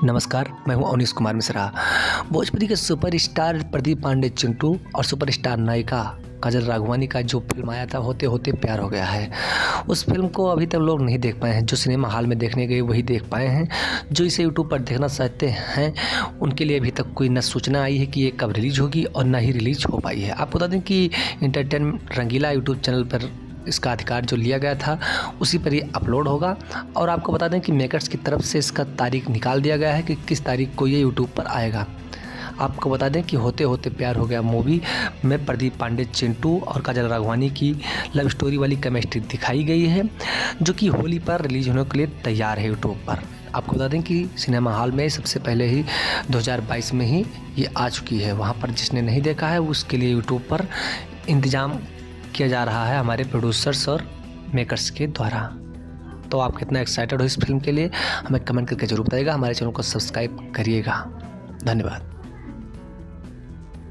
नमस्कार, मैं हूं अवनीश कुमार मिश्रा। भोजपुरी के सुपरस्टार प्रदीप पांडे चिंटू और सुपरस्टार नायिका काजल राघवानी का जो फिल्म आया था होते होते प्यार हो गया है। उस फिल्म को अभी तक लोग नहीं देख पाए हैं। जो सिनेमा हॉल में देखने गए वही देख पाए हैं। जो इसे यूट्यूब पर देखना चाहते हैं उनके लिए अभी तक कोई न सूचना आई है कि ये कब रिलीज़ होगी और न ही रिलीज़ हो पाई है। आपको बता दें कि एंटरटेनमेंट रंगीला यूट्यूब चैनल पर इसका अधिकार जो लिया गया था उसी पर ये अपलोड होगा। और आपको बता दें कि मेकर्स की तरफ से इसका तारीख निकाल दिया गया है कि किस तारीख को ये यूट्यूब पर आएगा। आपको बता दें कि होते होते प्यार हो गया मूवी में प्रदीप पांडे चिंटू और काजल राघवानी की लव स्टोरी वाली केमिस्ट्री दिखाई गई है, जो कि होली पर रिलीज होने के लिए तैयार है यूट्यूब पर। आपको बता दें कि सिनेमा हॉल में सबसे पहले ही 2022 में ही ये आ चुकी है। वहाँ पर जिसने नहीं देखा है उसके लिए यूट्यूब पर इंतज़ाम किया जा रहा है हमारे प्रोड्यूसर्स और मेकर्स के द्वारा। तो आप कितना एक्साइटेड हो इस फिल्म के लिए हमें कमेंट करके जरूर बताइएगा। हमारे चैनल को सब्सक्राइब करिएगा। धन्यवाद।